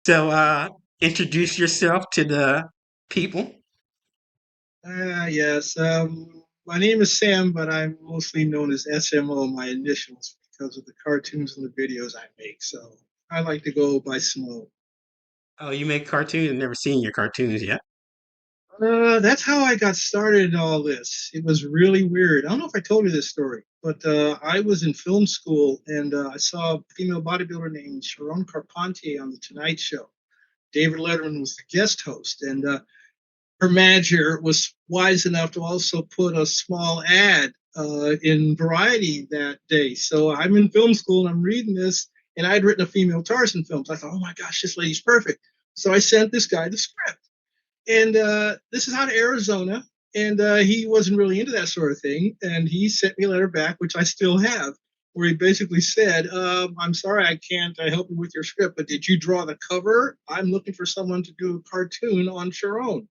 So, introduce yourself to the people. Yes. My name is Sam, but I'm mostly known as SMO, my initials, because of the cartoons and the videos I make. So I like to go by Smo. Oh, you make cartoons? I've never seen your cartoons yet. That's how I got started in all this. It was really weird. I don't know if I told you this story, but I was in film school and I saw a female bodybuilder named Sharon Carpentier on The Tonight Show. David Letterman was the guest host, and her manager was wise enough to also put a small ad in Variety that day. So I'm in film school and I'm reading this, and I'd written a female Tarzan film. So I thought, oh my gosh, this lady's perfect. So I sent this guy the script, and this is out of Arizona, and he wasn't really into that sort of thing. And he sent me a letter back, which I still have, where he basically said, "I'm sorry, I can't help you with your script, but did you draw the cover? I'm looking for someone to do a cartoon on Sharon."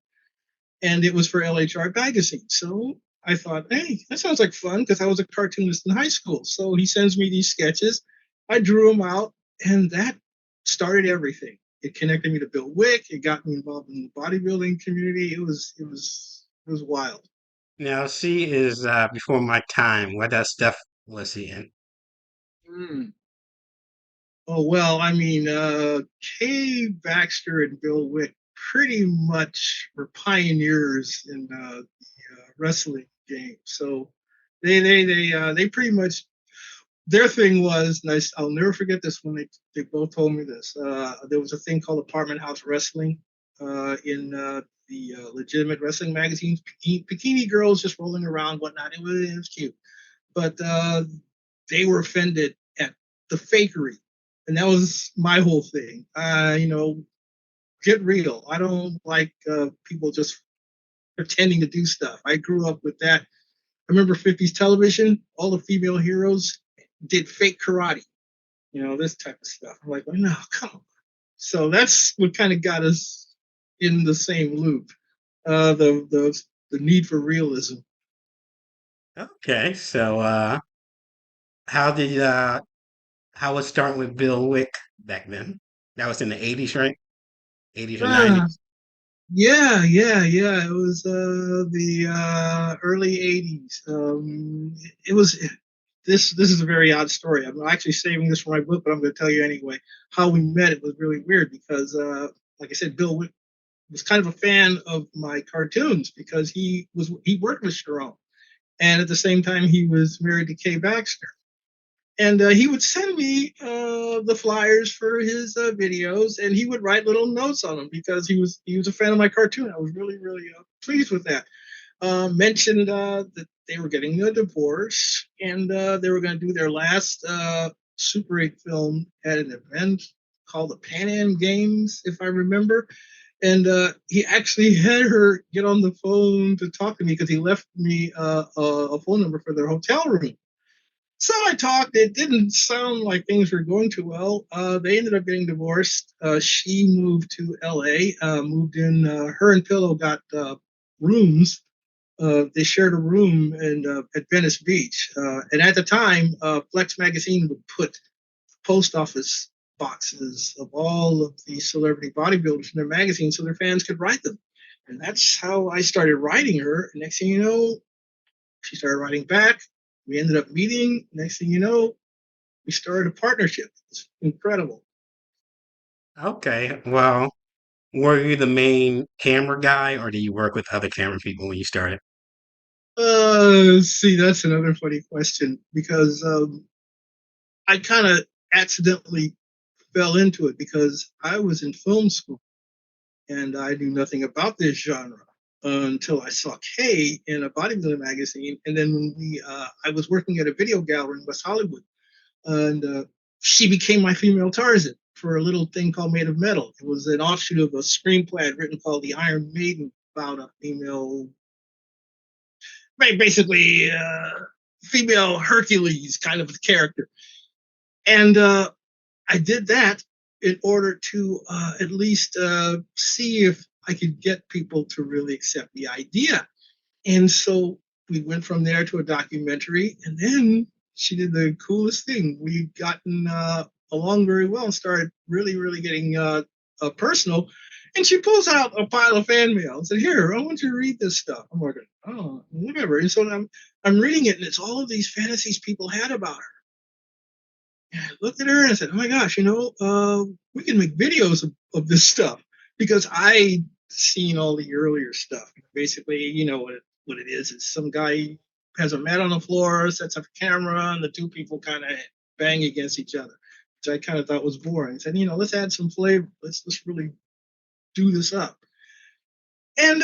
And it was for LHR magazine. So I thought, hey, that sounds like fun because I was a cartoonist in high school. So he sends me these sketches. I drew them out, and that started everything. It connected me to Bill Wick. It got me involved in the bodybuilding community. It was wild. Now, she is before my time. What stuff was he in? Mm. Oh well, I mean, Kay Baxter and Bill Wick pretty much were pioneers in the wrestling game. So they pretty much their thing was nice. I'll never forget this when they both told me this. There was a thing called Apartment House Wrestling in the legitimate wrestling magazines. Bikini girls just rolling around, whatnot. It was cute, but they were offended at the fakery, and that was my whole thing. Get real. I don't like people just pretending to do stuff. I grew up with that. I remember 50s television, all the female heroes did fake karate, this type of stuff. I'm like, well, no, come on. So that's what kind of got us in the same loop. The need for realism. Okay, so how did how was starting with Bill Wick back then? That was in the 80s, right? 80s or Ah, 90s? yeah, yeah, yeah. It was the early '80s. It was this is a very odd story. I'm actually saving this for my book, but I'm going to tell you anyway. How we met, it was really weird because, like I said, Bill was kind of a fan of my cartoons because he worked with Sharon, and at the same time he was married to Kay Baxter, and he would send me the flyers for his videos, and he would write little notes on them because he was a fan of my cartoon. I was really really pleased with that. Mentioned that they were getting a divorce and they were going to do their last Super 8 film at an event called the Pan Am Games, if I remember. And he actually had her get on the phone to talk to me because he left me a phone number for their hotel room. So I talked. It didn't sound like things were going too well. They ended up getting divorced. She moved to LA, moved in. Her and Pillow got rooms. They shared a room at Venice Beach. And at the time, Flex Magazine would put post office boxes of all of the celebrity bodybuilders in their magazine so their fans could write them. And that's how I started writing her. And next thing you know, she started writing back. We ended up meeting. Next thing you know, we started a partnership. It's incredible. Okay, well, were you the main camera guy or do you work with other camera people when you started? See, that's another funny question because I kind of accidentally fell into it because I was in film school and I knew nothing about this genre until I saw Kay in a bodybuilding magazine. And then when I was working at a video gallery in West Hollywood, and she became my female Tarzan for a little thing called Made of Metal. It was an offshoot of a screenplay I'd written called The Iron Maiden about a female, basically female Hercules kind of character. And I did that in order to at least see if I could get people to really accept the idea. And so we went from there to a documentary, and then she did the coolest thing. We've gotten along very well and started really, really getting personal. And she pulls out a pile of fan mail and said, "Here, I want you to read this stuff." I'm like, "Oh, whatever." And so I'm reading it, and it's all of these fantasies people had about her. And I looked at her and I said, "Oh my gosh, we can make videos of this stuff," because I seen all the earlier stuff. Basically, what it is. It's some guy has a mat on the floor, sets up a camera, and the two people kind of bang against each other, which I kind of thought was boring. I said, let's add some flavor. Let's really do this up. And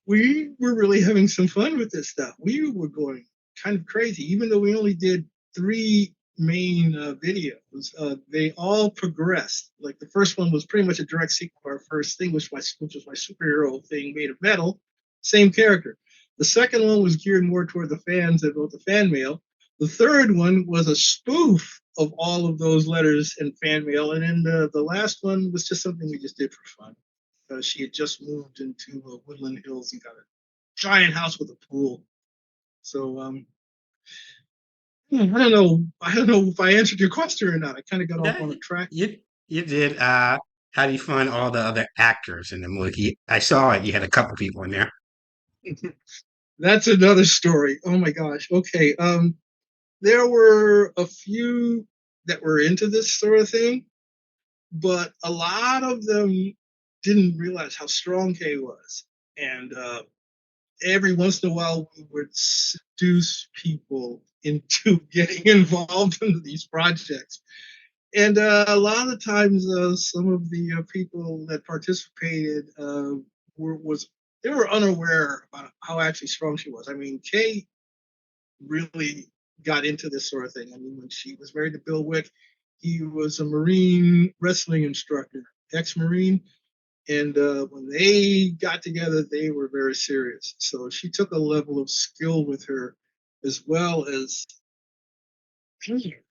we were really having some fun with this stuff. We were going kind of crazy, even though we only did three main videos. They all progressed. Like the first one was pretty much a direct sequel to our first thing, which was my superhero thing made of metal, same character. The second one was geared more toward the fans that wrote the fan mail. The third one was a spoof of all of those letters and fan mail, and then the last one was just something we just did for fun. She had just moved into Woodland Hills and got a giant house with a pool. So I don't know. I don't know if I answered your question or not. I kind of got off Yeah, on a track. you did. How do you find all the other actors in the movie? I saw it. You had a couple people in there. That's another story. Oh my gosh. Okay. There were a few that were into this sort of thing, but a lot of them didn't realize how strong Kay was. And every once in a while, we would seduce people into getting involved in these projects. And a lot of the times, some of the people that participated was they were unaware about how actually strong she was. I mean, Kay really got into this sort of thing. I mean, when she was married to Bill Wick, he was a Marine wrestling instructor, ex-Marine, and when they got together, they were very serious. So she took a level of skill with her, as well as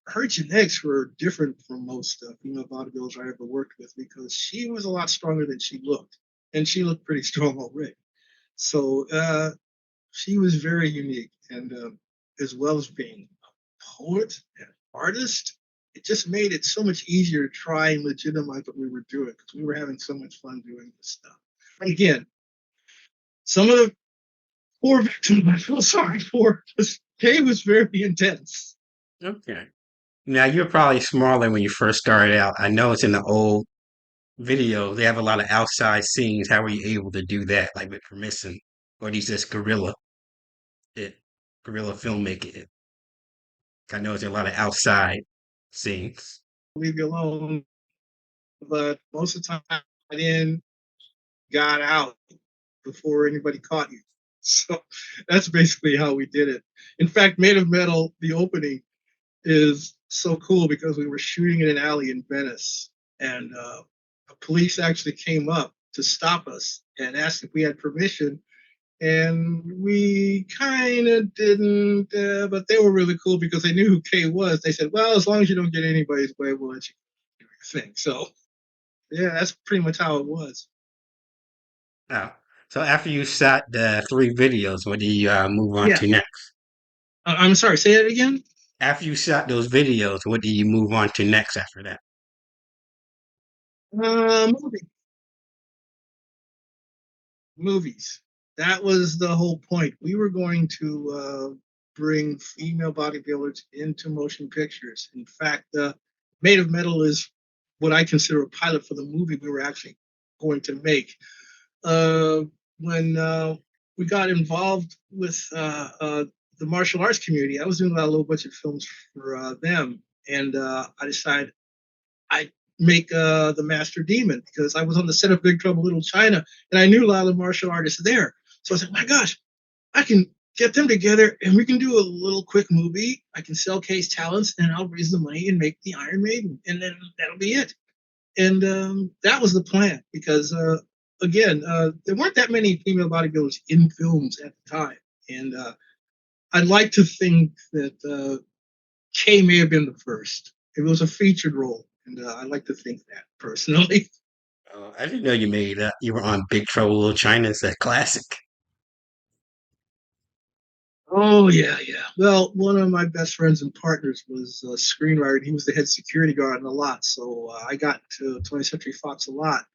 her genetics were different from most female bodybuilders I ever worked with, because she was a lot stronger than she looked, and she looked pretty strong already. So she was very unique, and as well as being a poet and artist, it just made it so much easier to try and legitimize what we were doing, because we were having so much fun doing this stuff. And again, some of the poor victims I feel sorry for, because Kay was very intense. Okay. Now you're probably smaller when you first started out. I know it's in the old video. They have a lot of outside scenes. How were you able to do that, like with permission, or these just it, guerrilla filmmaking? I know it's a lot of outside scenes. Leave you alone, but most of the time I didn't got out before anybody caught you. So that's basically how we did it. In fact, Made of Metal, the opening is so cool because we were shooting in an alley in Venice, and the police actually came up to stop us and asked if we had permission. And we kind of didn't, but they were really cool because they knew who Kay was. They said, "Well, as long as you don't get anybody's way, we'll let you do your thing." So, yeah, that's pretty much how it was. Oh, so after you shot the three videos, what do you move on Yeah. to next? I'm sorry, say that again. After you shot those videos, what do you move on to next after that? Movie. Movies. That was the whole point. We were going to bring female bodybuilders into motion pictures. In fact, Made of Metal is what I consider a pilot for the movie we were actually going to make. Uh, when we got involved with the martial arts community, I was doing a little bunch of films for them, and I decided I make the Master Demon, because I was on the set of Big Trouble Little China, and I knew a lot of the martial artists there. So I said, "My gosh, I can get them together and we can do a little quick movie. I can sell Kay's talents and I'll raise the money and make the Iron Maiden, and then that'll be it." And that was the plan, because again, there weren't that many female bodybuilders in films at the time, and I'd like to think that Kay may have been the first. It was a featured role, and I like to think that personally. I didn't know you were on Big Trouble Little China. It's a classic. Oh yeah, yeah. Well, one of my best friends and partners was a screenwriter. And he was the head security guard in the lot, so I got to 20th Century Fox a lot.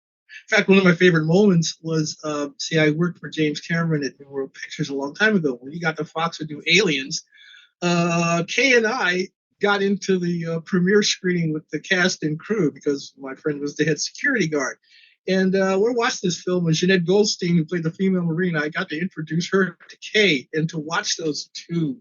In fact, one of my favorite moments was, see, I worked for James Cameron at New World Pictures a long time ago. When he got to Fox to do Aliens, Kay and I got into the premiere screening with the cast and crew because my friend was the head security guard. And we're watching this film, and Jeanette Goldstein, who played the female Marine, I got to introduce her to Kay and to watch those two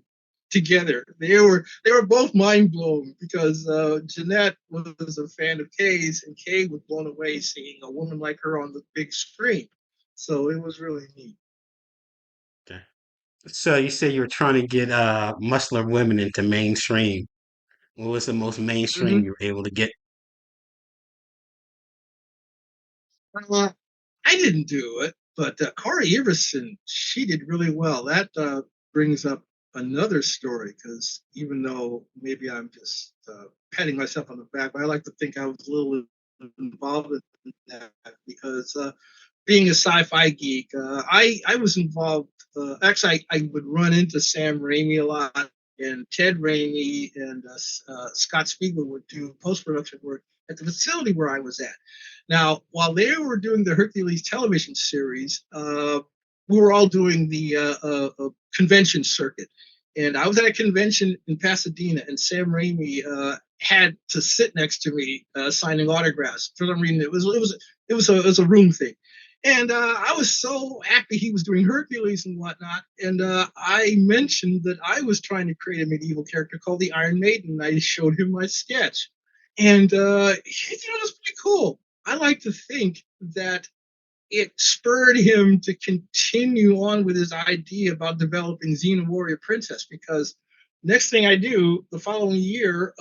together. They were both mind blown because Jeanette was a fan of Kay's, and Kay was blown away seeing a woman like her on the big screen. So it was really neat. Okay. So you said you were trying to get muscular women into mainstream. What was the most mainstream Mm-hmm. you were able to get? Uh, I didn't do it, but Corey Everson, she did really well. That brings up another story because even though maybe I'm just patting myself on the back, but I like to think I was a little involved in that because being a sci-fi geek, I was involved. Actually, I would run into Sam Raimi a lot, and Ted Raimi and Scott Spiegel would do post-production work at the facility where I was at. Now, while they were doing the Hercules television series, we were all doing the convention circuit. And I was at a convention in Pasadena, and Sam Raimi had to sit next to me signing autographs. For some reason, it was a room thing. And I was so happy he was doing Hercules and whatnot. And I mentioned that I was trying to create a medieval character called the Iron Maiden. I showed him my sketch. And it was pretty cool. I like to think that it spurred him to continue on with his idea about developing Xena Warrior Princess because next thing I do, the following year,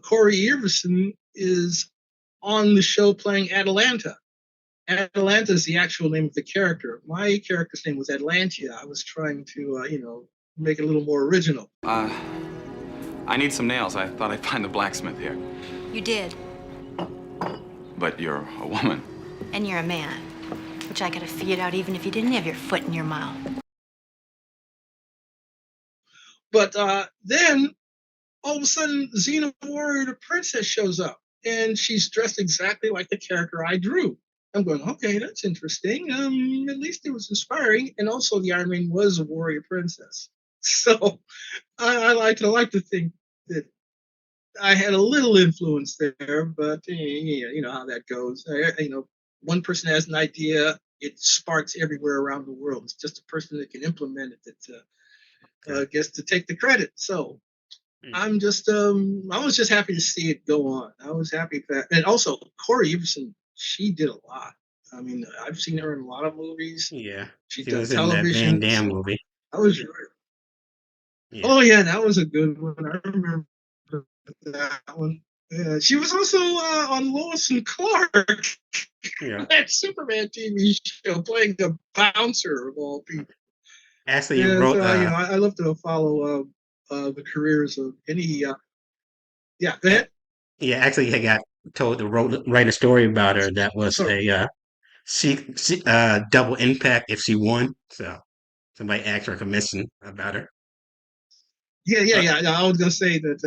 Corey Everson is on the show playing Atalanta. Atalanta is the actual name of the character. My character's name was Atlantia. I was trying to, make it a little more original. I need some nails. I thought I'd find the blacksmith here. You did. But you're a woman. And you're a man, which I could have figured out even if you didn't have your foot in your mouth. But then, all of a sudden, Xena Warrior the Princess shows up, and she's dressed exactly like the character I drew. I'm going, okay, that's interesting. At least it was inspiring, and also the Iron Man was a warrior princess. So I like to think that I had a little influence there, but you know how that goes. One person has an idea, it sparks everywhere around the world. It's just a person that can implement it that gets to take the credit. So I was just happy to see it go on. I was happy that, and also Corey Everson, she did a lot. I mean, I've seen her in a lot of movies. Yeah, She's she done was in that Van television. Damme So movie. I was, Yeah, oh yeah, that was a good one. I remember that one. Yeah, she was also on Lois and Clark, yeah. that Superman TV show, playing the bouncer of all people. Actually, you Yeah, wrote. so I love to follow the careers of any. Yeah, go A- ahead. yeah, actually, I got told to write a story about her that was Sorry. a double impact if she won. So somebody asked for a commission about her. Uh, Yeah. I was gonna say that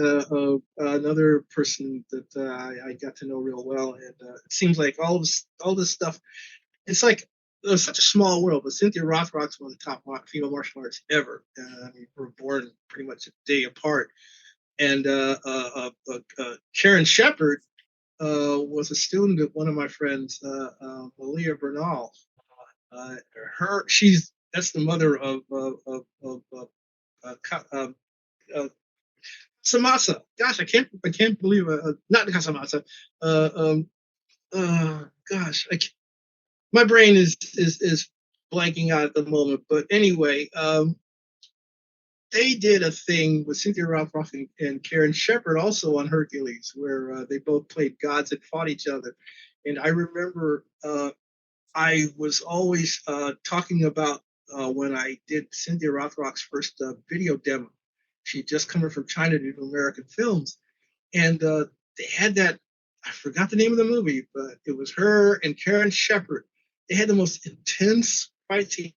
another person that I got to know real well, and it seems like all this stuff. It's like there's such a small world, but Cynthia Rothrock's one of the top female martial artists ever. I mean, we're born pretty much a day apart. And Karen Shepard was a student of one of my friends, Malia Bernal. She's that's the mother of uh, uh, uh, Samasa. Gosh, I can't believe not Casamasa. Uh, um, gosh, my brain is blanking out at the moment. But anyway, they did a thing with Cynthia Rothrock and Karen Shepard also on Hercules, where they both played gods that fought each other. And I remember I was always talking about when I did Cynthia Rothrock's first video demo. She'd just come from China to do American films, and they had that. I forgot the name of the movie, but it was her and Karen Shepard. They had the most intense fight scene.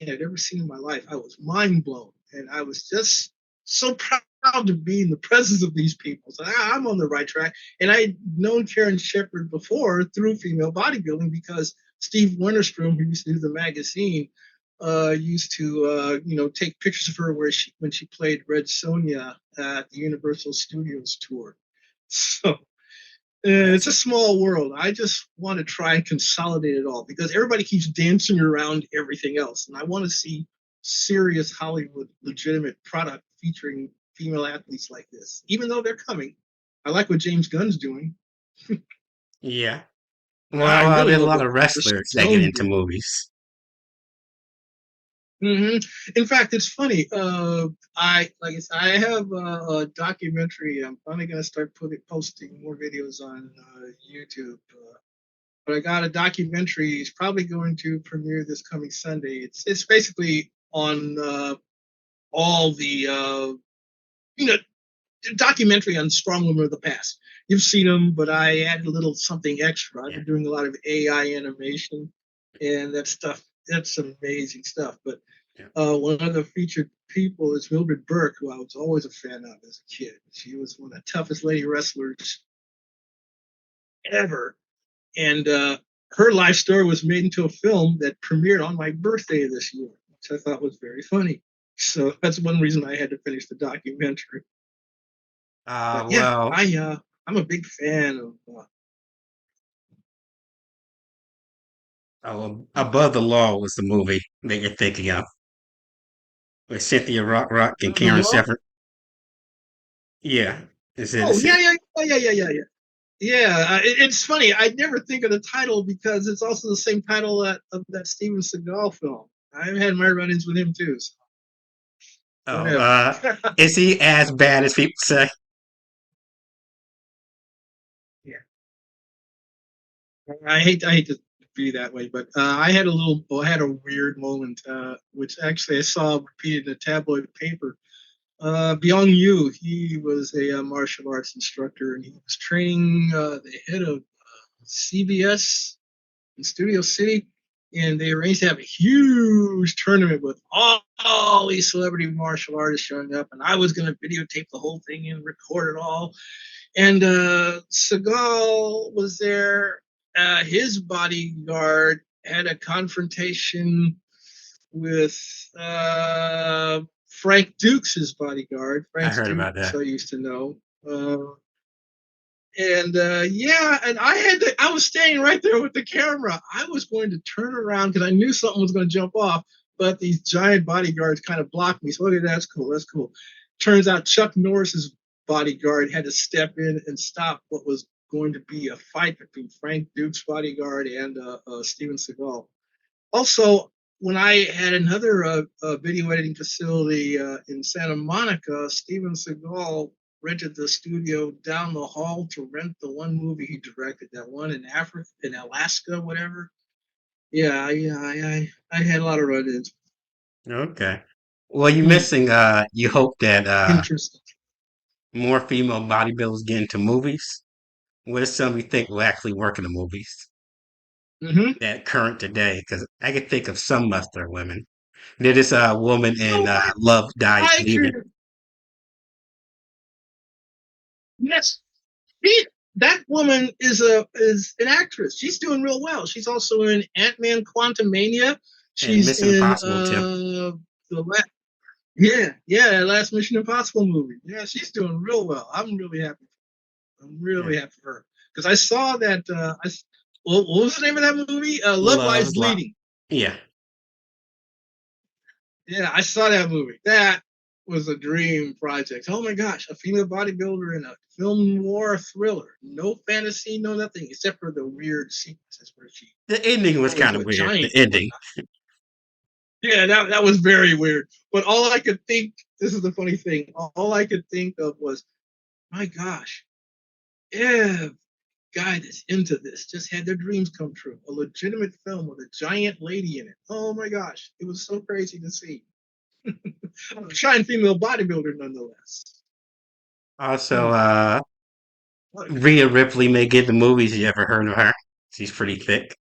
I'd ever seen in my life. I was mind blown, and I was just so proud to be in the presence of these people. So I'm on the right track. And I'd known Karen Shepherd before through female bodybuilding because Steve Winterstrom, who used to do the magazine, used to take pictures of her when she played Red Sonja at the Universal Studios tour. So it's a small world. I just want to try and consolidate it all because everybody keeps dancing around everything else, and I want to see serious Hollywood legitimate product featuring female athletes like this. Even though they're coming, I like what James Gunn's doing. Yeah. I Well, really there's a love lot what of Oliver wrestlers that get Stone into did. movies. Hmm. In fact, it's funny. Like I said, I have a documentary. I'm finally going to start posting more videos on YouTube. But I got a documentary. It's probably going to premiere this coming Sunday. It's basically on all the documentary on strong women of the past. You've seen them, but I added a little something extra. I've Yeah. been doing a lot of AI animation, and that's amazing stuff. But Yeah. one of the featured people is Mildred Burke, who I was always a fan of as a kid. She was one of the toughest lady wrestlers ever. And her life story was made into a film that premiered on my birthday this year, which I thought was very funny. So that's one reason I had to finish the documentary. But yeah, Well, I'm a big fan of. Above the Law was the movie that you're thinking of with Cynthia Rothrock and The Karen Law. Shepherd. Yeah. Oh Is yeah, it? yeah, yeah, yeah, yeah, yeah. Yeah, it's funny. I never think of the title because it's also the same title of that Steven Seagal film. I've had my run-ins with him too. So Oh, whatever. is he as bad as people say? Yeah, I hate to be that way, but I had a weird moment, which actually I saw repeated in a tabloid paper. Beyond You, he was a martial arts instructor, and he was training the head of CBS in Studio City, and they arranged to have a huge tournament with all these celebrity martial artists showing up, and I was going to videotape the whole thing and record it all. And Seagal was there. His bodyguard had a confrontation with Frank Dukes' bodyguard. I Frank heard about Dukes that. I used to know. And yeah, and I was standing right there with the camera. I was going to turn around because I knew something was going to jump off, but these giant bodyguards kind of blocked me. So okay, that's cool. That's cool. Turns out Chuck Norris's bodyguard had to step in and stop what was going to be a fight between Frank Duke's bodyguard and Steven Seagal. Also, when I had another video editing facility in Santa Monica, Steven Seagal rented the studio down the hall to rent the one movie he directed, that one in Africa, in Alaska, whatever. Yeah, I had a lot of run-ins. Okay. Well, you're Hmm, missing. You hope that interesting. more female bodybuilders get into movies. What is some you think will actually work in the movies Hmm. that current today? Because I could think of some muscular women. There's this woman in Oh, Love Dies I Leaving. can. Yes, she, that woman is an actress. She's doing real well. She's also in Ant-Man Quantumania. And She's Mission in Impossible too. the yeah, last Mission Impossible movie. Yeah, she's doing real well. I'm really happy. I'm Yeah. really happy for her because I saw that. What was the name of that movie? Love Love Lies is Love. Bleeding. Yeah. Yeah, I saw that movie. That was a dream project. Oh my gosh, a female bodybuilder in a film noir thriller. No fantasy, no nothing, except for the weird sequences where she The ending was turned kind into of a weird. The giant. Oh my ending. god. Yeah, that was very weird. But all I could think, this is the funny thing, all I could think of was, my gosh, if guy that's into this just had their dreams come true. A legitimate film with a giant lady in it. Oh my gosh, it was so crazy to see. A giant female bodybuilder nonetheless. Also, Hmm. Rhea Ripley may get the movies. You ever heard of her? She's pretty thick.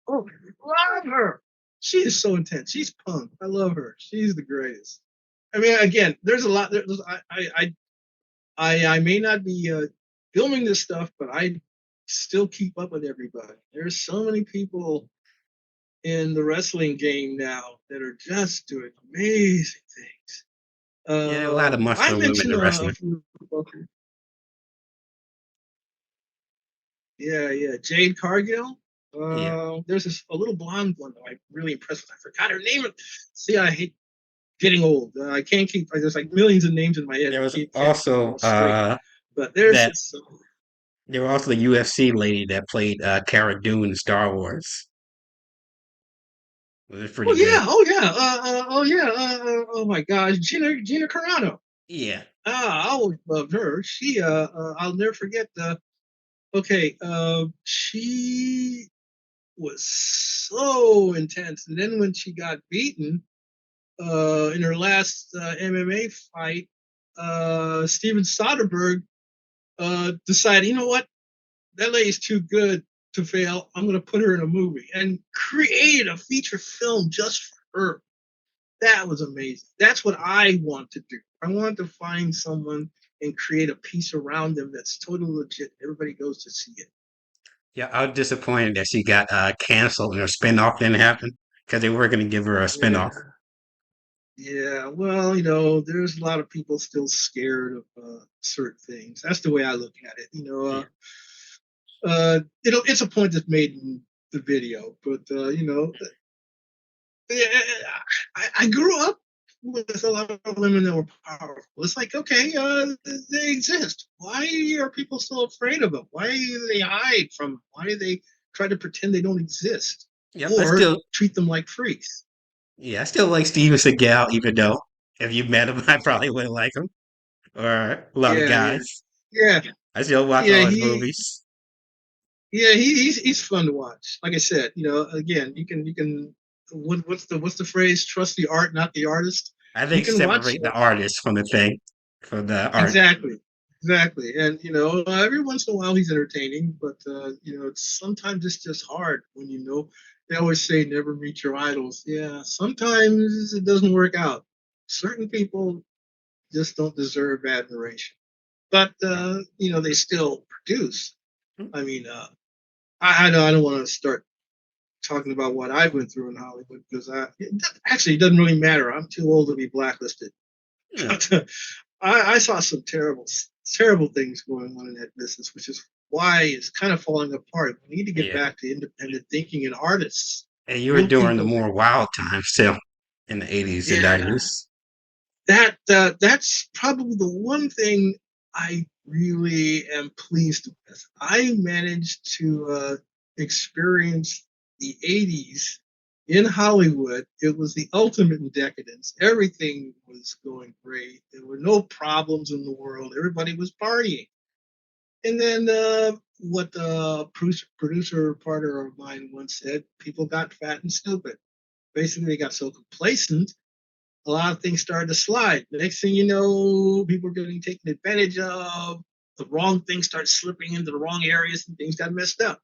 Oh, love her. She is so intense. She's punk. I love her. She's the greatest. I mean, again, there's a lot. I may not be filming this stuff, but I still keep up with everybody. There's so many people in the wrestling game now that are just doing amazing things. Yeah, there are a lot of I muscular women mentioned in a wrestling. few. Yeah, Jade Cargill. Yeah, There's a little blonde one that I'm really impressed with. I forgot her name. See, I hate getting old. I can't keep. There's like millions of names in my head. there was Can't keep them also all straight. But there's that this. there was also the UFC lady that played Cara Dune in Star Wars. It was pretty Oh good. yeah, oh yeah, oh yeah, oh my gosh, Gina Carano. Yeah, I always loved her. She, I'll never forget the. Okay, she was so intense, and then when she got beaten, in her last MMA fight, Steven Soderbergh decided, you know what, that lady's too good to fail. I'm going to put her in a movie and create a feature film just for her. That was amazing. That's what I want to do. I want to find someone and create a piece around them that's totally legit. Everybody goes to see it. yeah. I was disappointed that she got canceled and her spinoff didn't happen because they were going to give her a spinoff. Yeah. Yeah, well, there's a lot of people still scared of certain things. That's the way I look at it. Yeah, It's a point that's made in the video, but I grew up with a lot of women that were powerful. It's like, okay, they exist. Why are people so afraid of them? Why do they hide from them? Why do they try to pretend they don't exist yep. or treat them like freaks? I still like Steven Seagal, even though if you met him, I probably wouldn't like him. Or a lot of Yeah, yeah, guys. yeah, I still watch yeah. all his movies. He's fun to watch. Like I said, again, you can. What's the phrase? Trust the art, not the artist. I You think can watch. separate the artist from the thing, from the art. Exactly, exactly. And every once in a while he's entertaining, but sometimes it's just hard when they always say never meet your idols. Yeah, sometimes it doesn't work out. Certain people just don't deserve admiration, but Yeah. they still produce. Hmm. I mean, I don't want to start talking about what I went through in Hollywood because actually it doesn't really matter. I'm too old to be blacklisted. Yeah. But I saw some terrible things going on in that business, which is why it's kind of falling apart. We need to get Yeah. back to independent thinking and artists, And you were real during the people. more wild times still in the 80s and Yeah, 90s. that's probably the one thing I really am pleased with. I managed to experience the 80s in Hollywood. It was the ultimate in decadence. Everything was going great. There were no problems in the world. Everybody was partying. And then what the producer partner of mine once said, people got fat and stupid. Basically, they got so complacent a lot of things started to slide. The next thing you know, people are getting taken advantage of. The wrong things start slipping into the wrong areas and things got messed up.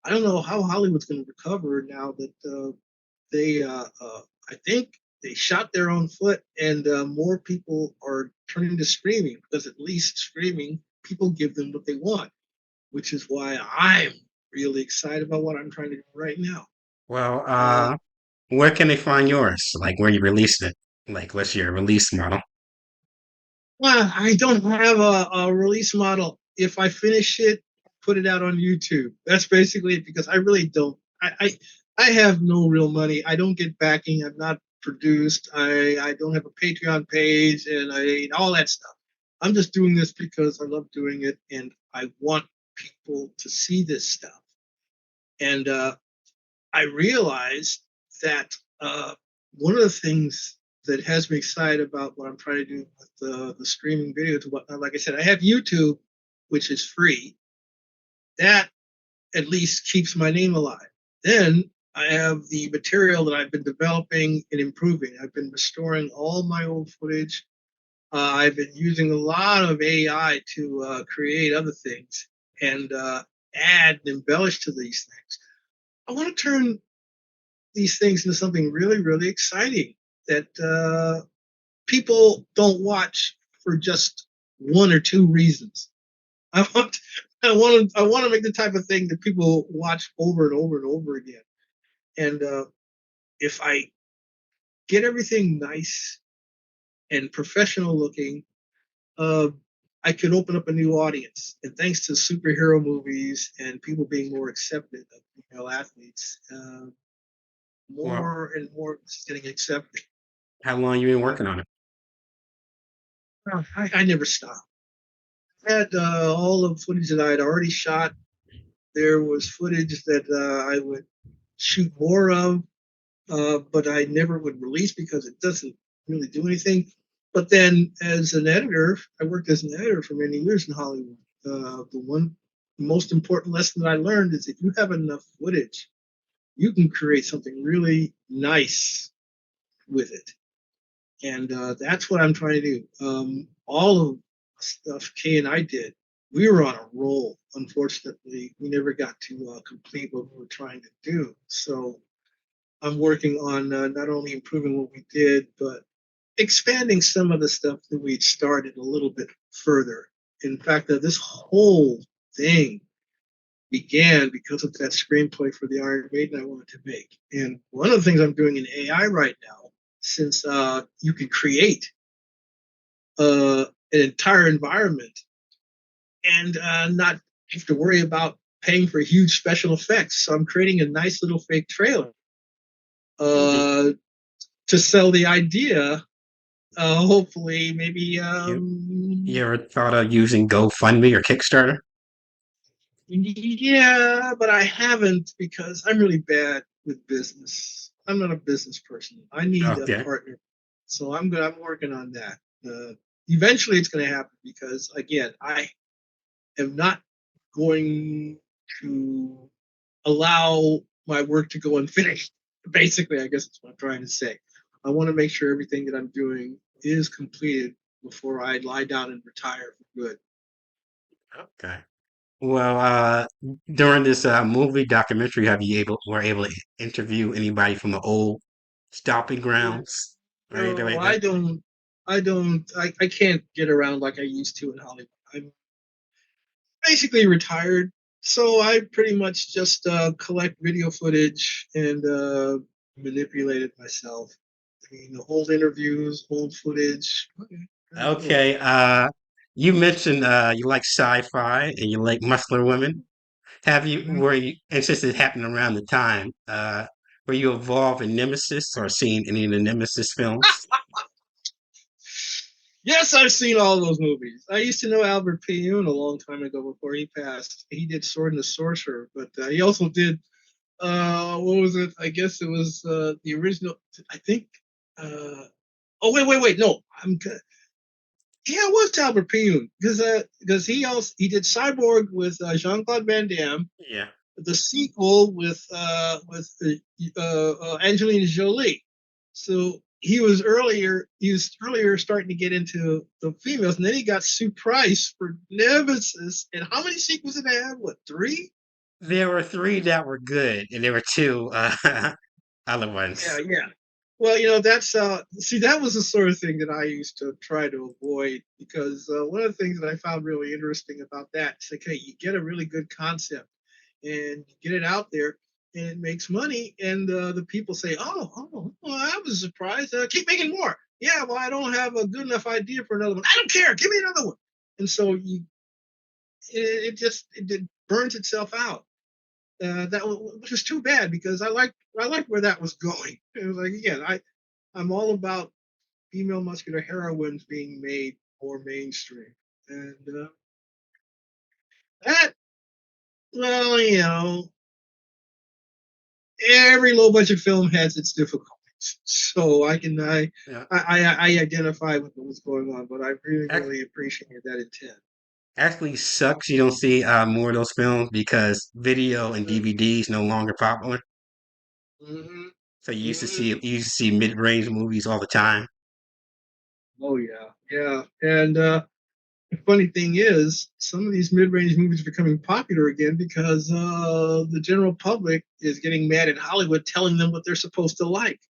I don't know how Hollywood's going to recover now that I think they shot their own foot and more people are turning to streaming because at least streaming, people give them what they want, which is why I'm really excited about what I'm trying to do right now. Well, Uh, where can they find yours? Like where you released it? Like what's your release model? Well, I don't have a release model. If I finish it, put it out on YouTube. That's basically it because I really don't. I have no real money. I don't get backing. I'm not produced. I don't have a Patreon page and all that stuff. I'm just doing this because I love doing it and I want people to see this stuff. And I realized that one of the things that has me excited about what I'm trying to do with the streaming videos, like I said, I have YouTube, which is free. That at least keeps my name alive. Then I have the material that I've been developing and improving. I've been restoring all my old footage. I've been using a lot of AI to create other things and add and embellish to these things. I want to turn these things into something really, really exciting that people don't watch for just one or two reasons. I want, I want to make the type of thing that people watch over and over and over again. And if I get everything nice and professional looking, uh, I could open up a new audience. And thanks to superhero movies and people being more accepted of female athletes, Well, more and more is getting accepted. how long you been Uh, working on it? I never stopped. I had all the footage that I had already shot. There was footage that I would shoot more of, but I never would release because it doesn't really do anything. But then, as an editor, I worked as an editor for many years in Hollywood. The most important lesson that I learned is if you have enough footage, you can create something really nice with it. And that's what I'm trying to do. All of the stuff Kay and I did, we were on a roll. Unfortunately, we never got to complete what we were trying to do. So I'm working on not only improving what we did, but expanding some of the stuff that we'd started a little bit further. In fact, this whole thing began because of that screenplay for the Iron Maiden I wanted to make. And one of the things I'm doing in AI right now, since you can create an entire environment and not have to worry about paying for huge special effects. So I'm creating a nice little fake trailer Mhm. to sell the idea. Hopefully, maybe. You ever thought of using GoFundMe or Kickstarter? Yeah, but I haven't because I'm really bad with business. I'm not a business person. I need a Okay. partner, so I'm working on that. Eventually, it's going to happen because again, I am not going to allow my work to go unfinished. Basically, I guess that's what I'm trying to say. I want to make sure everything that I'm doing is completed before I lie down and retire for good. Okay. Well, during this movie documentary, have you were able to interview anybody from the old stomping grounds or anything No, like that? I can't get around like I used to in Hollywood. I'm basically retired, so I pretty much just collect video footage and manipulate it myself. I mean, the old interviews, old footage. Okay, cool. Okay. You mentioned you like sci-fi and you like muscular women. Have you Mhm. were you and since it happened around the time, were you involved in Nemesis or seen any of the Nemesis films? Yes, I've seen all those movies. I used to know Albert Payne a long time ago before he passed. He did Sword and the Sorcerer, but he also did what was it? I guess it was the original. I think. Uh, oh wait, no, yeah, it was Albert Payne because he did Cyborg with Jean Claude Van Damme, Yeah. the sequel with Angelina Jolie. So he was earlier starting to get into the females, and then he got Sue Price for Nemesis. And how many sequels did they have? What, three? There were three that were good, and there were two other Yeah, ones. yeah. Well, that's see, that was the sort of thing that I used to try to avoid because one of the things that I found really interesting about that is like, hey, you get a really good concept and you get it out there and it makes money, and the people say, well, I was surprised. Keep making more. Yeah, well, I don't have a good enough idea for another one. I don't care. Give me another one. And so it burns itself out. Which is too bad because I like where that was going. It was like again, I'm all about female muscular heroines being made more mainstream, and that well, every low budget film has its difficulties, so Yeah. I identify with what's going on, but I really Ac- really appreciate that intent. Actually, sucks you don't see more of those films because video and DVDs no longer popular. Mm-hmm. So Mm-hmm. you used to see mid-range movies all the time. Oh yeah, yeah, and The funny thing is, some of these mid-range movies are becoming popular again because the general public is getting mad at Hollywood telling them what they're supposed to like.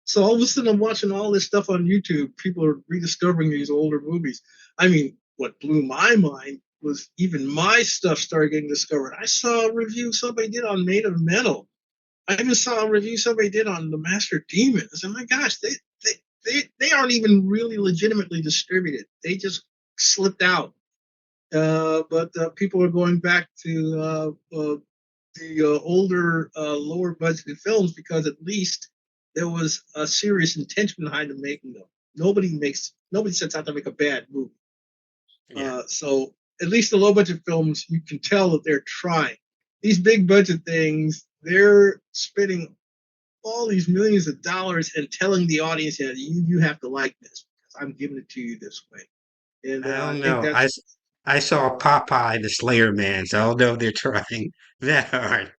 So all of a sudden, I'm watching all this stuff on YouTube. People are rediscovering these older movies. I mean, what blew my mind was even my stuff started getting discovered. I saw a review somebody did on Made of Metal. I even saw a review somebody did on The Master Demon. I said, my gosh, they aren't even really legitimately distributed. They just slipped out. But people are going back to the older, lower budgeted films because at least there was a serious intention behind them making them. Nobody sets out to make a bad movie. Yeah. So at least the low budget films, you can tell that they're trying. These big budget things, they're spending all these millions of dollars and telling the audience that you have to like this because I'm giving it to you this way. And I I don't think know. that's I saw Popeye the Slayer Man, so I don't know if they're trying that hard.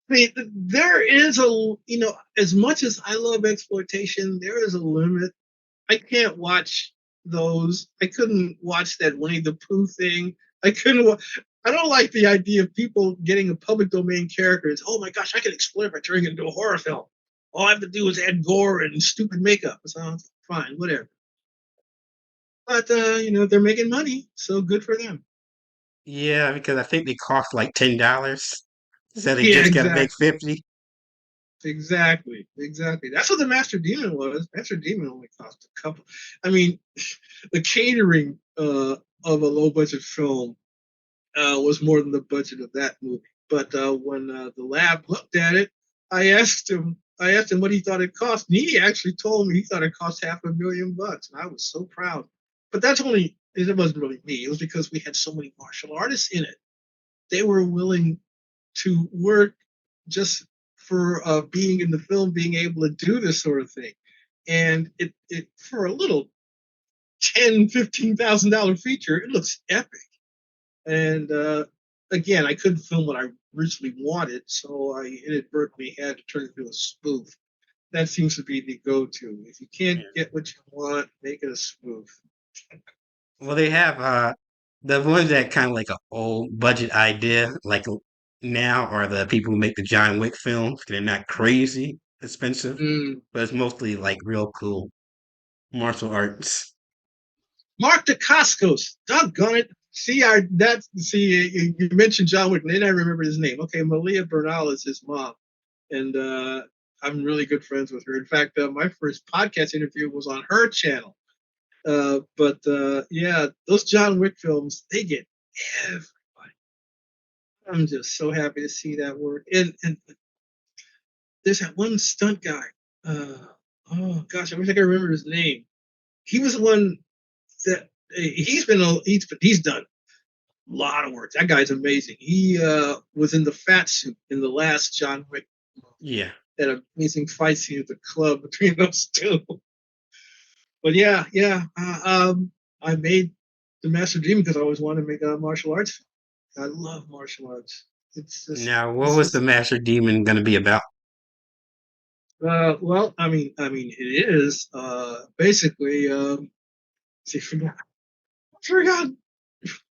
I mean, there is as much as I love exploitation, there is a limit. I can't watch those. I couldn't watch that Winnie the Pooh thing. I couldn't. I don't like the idea of people getting a public domain character. It's, oh my gosh, I can exploit by turning it into a horror film. All I have to do is add gore and stupid makeup. So fine, whatever. But they're making money, so good for them. Yeah, because I think they cost like $10, so they Yeah, just got to make exactly. 50. Exactly. That's what the Master Demon was. Master Demon only cost a couple. I mean, the catering of a low budget film was more than the budget of that movie. But when the lab looked at it, I asked him what he thought it cost, and he actually told me he thought it cost $500,000, and I was so proud. But it wasn't really me. It was because we had so many martial artists in it. They were willing to work just for being in the film, being able to do this sort of thing. And it for a little $10,000-$15,000 feature, it looks epic. And again, I couldn't film what I originally wanted, so I inadvertently had to turn it into a spoof. That seems to be the go-to. If you can't Yeah. get what you want, make it a spoof. Well, they have the ones that kind of like an old budget idea, like now, are the people who make the John Wick films. They're not crazy expensive, Mm. but it's mostly like real cool martial arts. Mark Dacascos, doggone it. You mentioned John Wick, and then I remember his name. Okay, Malia Bernal is his mom, and I'm really good friends with her. In fact, my first podcast interview was on her channel. But yeah, those John Wick films, they get everybody. I'm just so happy to see that work. And there's that one stunt guy. Uh, oh gosh, I wish I could remember his name. He was the one that he's done a lot of work. That guy's amazing. He was in the fat suit in the last John Wick. Yeah. That amazing fight scene at the club between those two. But yeah. I made the Master Demon because I always wanted to make a martial arts. I love martial arts. Now, what It's was the just. Master Demon going to be about? Well, it is basically. See, I forgot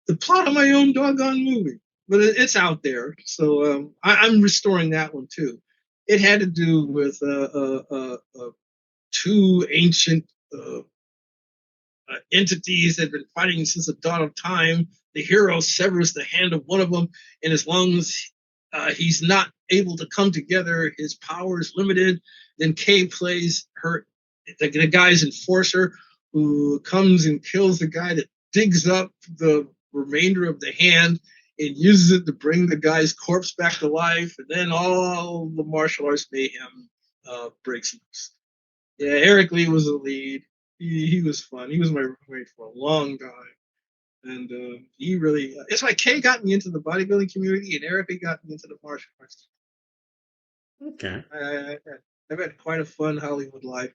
the plot of my own doggone movie, but it's out there. So I'm restoring that one too. It had to do with two ancient entities that have been fighting since the dawn of time. The hero severs the hand of one of them, and as long as he's not able to come together, his power is limited. Then Kay plays the guy's enforcer who comes and kills the guy that digs up the remainder of the hand and uses it to bring the guy's corpse back to life. And then all the martial arts mayhem breaks loose. Yeah, Eric Lee was the lead. He was fun. He was my roommate for a long time. And he really, it's like Kay got me into the bodybuilding community and Eric got me into the martial arts. Okay. I've had quite a fun Hollywood life.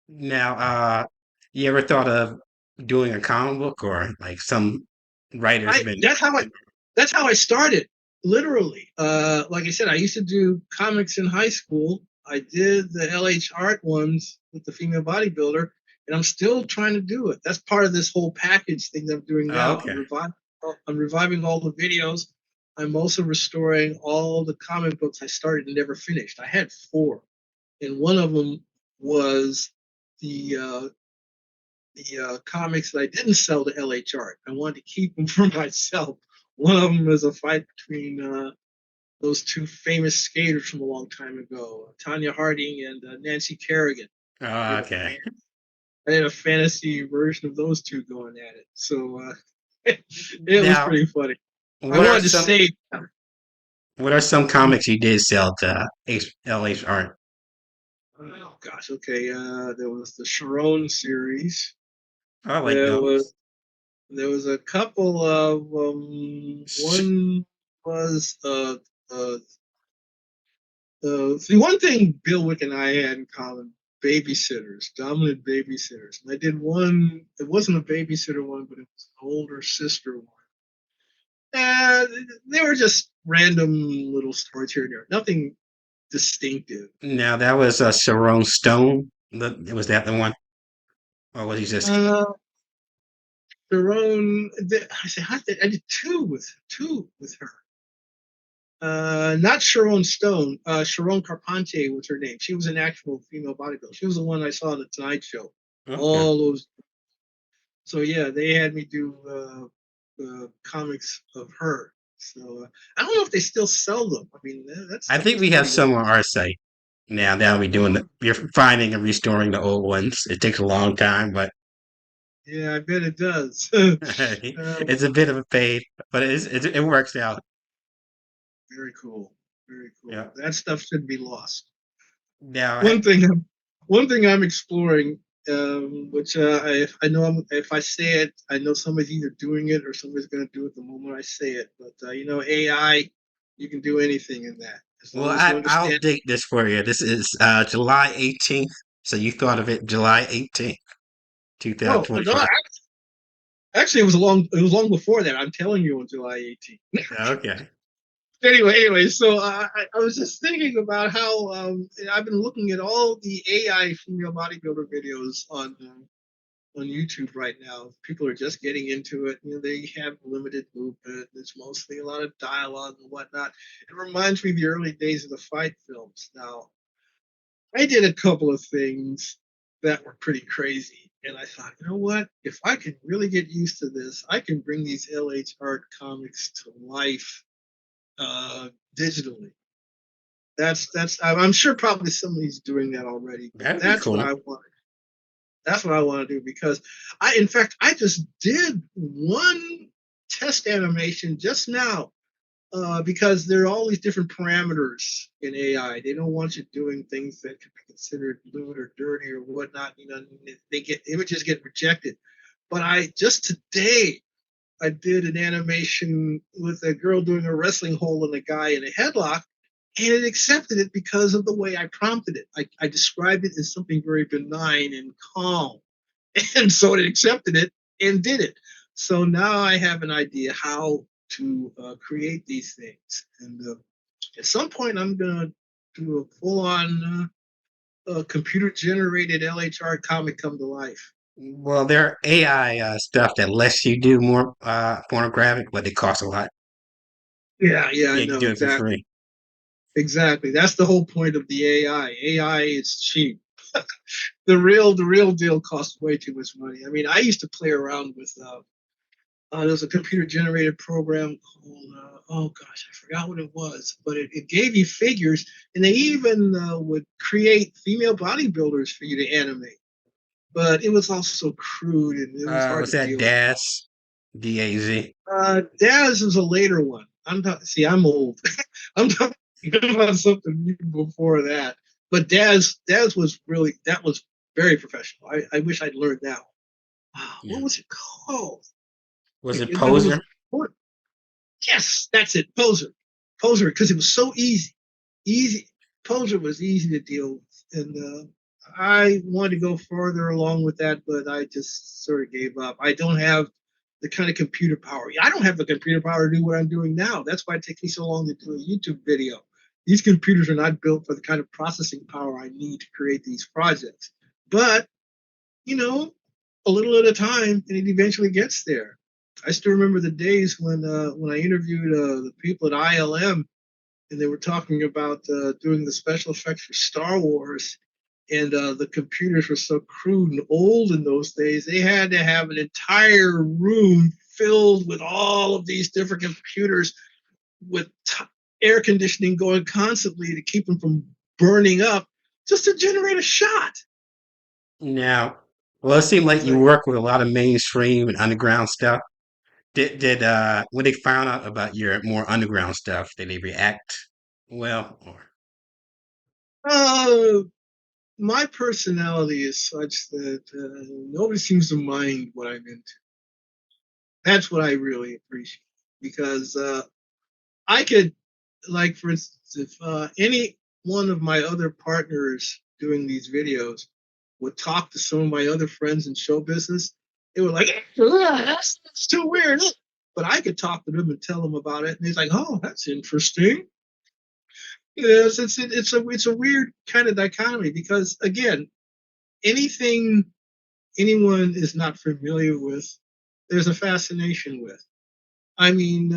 Now, you ever thought of doing a comic book or like some writer's I been? that's how I started. Literally, like I said, I used to do comics in high school. I did the LH Art ones with the female bodybuilder, and I'm still trying to do it. That's part of this whole package thing that I'm doing Oh, now. okay. I'm reviving all the videos. I'm also restoring all the comic books I started and never finished. I had 4, and one of them was the comics that I didn't sell to LH Art. I wanted to keep them for myself. One of them was a fight between those 2 famous skaters from a long time ago, Tanya Harding and Nancy Kerrigan. Oh, okay. I had a fantasy version of those 2 going at it. So it was Now, pretty funny. I what are wanted to some save them. what are some comics you did sell to LH Art? Oh gosh, okay. There was the Sharon series. I like There was those. there was a couple of one was see, one thing Bill Wick and I had in common: babysitters, dominant babysitters. And I did one. It wasn't a babysitter one, but it was an older sister one. They were just random little stories here and there. Nothing distinctive. Now that was Sharon Stone. Was that the one, or was he just? Uh, Sharon, I did two with her. Not Sharon Stone. Sharon Carpentier was her name. She was an actual female bodybuilder. She was the one I saw on the Tonight Show. Okay. All those. So yeah, they had me do comics of her. So I don't know if they still sell them. I mean, that I stuff think was we have pretty some old. on our site now. Now we're doing we're finding and restoring the old ones. It takes a long time, but Yeah, I bet it does. it's a bit of a pain, but it works out. Very cool. Very Yeah. cool. That stuff should be lost. Now, One thing, one thing I'm exploring, which I know if I say it, I know somebody's either doing it or somebody's going to do it the moment I say it. But AI, you can do anything in that as well, long as you I'll understand. date this for you. This is July 18th. So you thought of it July 18th, Oh no, 2025. actually, it was long before that. I'm telling you on July 18th. Okay. Anyway, so I was just thinking about how I've been looking at all the AI female bodybuilder videos on YouTube right now. People are just getting into it. They have limited movement. It's mostly a lot of dialogue and whatnot. It reminds me of the early days of the fight films. Now, I did a couple of things that were pretty crazy. And I thought, you know what? If I can really get used to this, I can bring these LH Art comics to life digitally. I'm sure probably somebody's doing that already, but That'd be cool. that's what I want to do because in fact, I just did one test animation just now because there are all these different parameters in AI. They don't want you doing things that could be considered lewd or dirty or whatnot. Images get rejected. But today I did an animation with a girl doing a wrestling hold and a guy in a headlock, and it accepted it because of the way I prompted it. I described it as something very benign and calm, and so it accepted it and did it. So now I have an idea how to create these things, and at some point I'm gonna do a full-on computer-generated LHR comic come to life. Well, there are AI stuff that lets you do more pornographic, but it costs a lot. Yeah, I Yeah, you can know do it for exactly. free. Exactly. That's the whole point of the AI. AI is cheap. The real deal costs way too much money. I mean, I used to play around with there's a computer generated program called oh gosh, I forgot what it was, but it gave you figures, and they even would create female bodybuilders for you to animate. But it was also crude and it was hard Was to that deal with. DAZ? DAZ? Daz was a later one. I'm old. I'm talking about something before that. But Daz was very professional. I wish I'd learned now. Yeah. What was it called? Was it But it was Poser? yes, that's it, Poser, because it was so easy. Easy Poser was easy to deal with, and I wanted to go further along with that, but I just sort of gave up. I don't have the kind of computer power. I don't have the computer power to do what I'm doing now. That's why it takes me so long to do a YouTube video. These computers are not built for the kind of processing power I need to create these projects. But you know, a little at a time, and it eventually gets there. I still remember the days when I interviewed the people at ILM, and they were talking about doing the special effects for Star Wars, and the computers were so crude and old in those days. They had to have an entire room filled with all of these different computers with air conditioning going constantly to keep them from burning up, just to generate a shot. Now, well, it seemed like It's you like, work with a lot of mainstream and underground stuff. Did when they found out about your more underground stuff, did they react well? Or uh, my personality is such that nobody seems to mind what I'm into. That's what I really appreciate, because I could, like, for instance, if any one of my other partners doing these videos would talk to some of my other friends in show business, they were like, that's too weird. But I could talk to them and tell them about it, and he's like, oh, that's interesting. Yes, it's a weird kind of dichotomy, because again, anything anyone is not familiar with, there's a fascination with. I mean,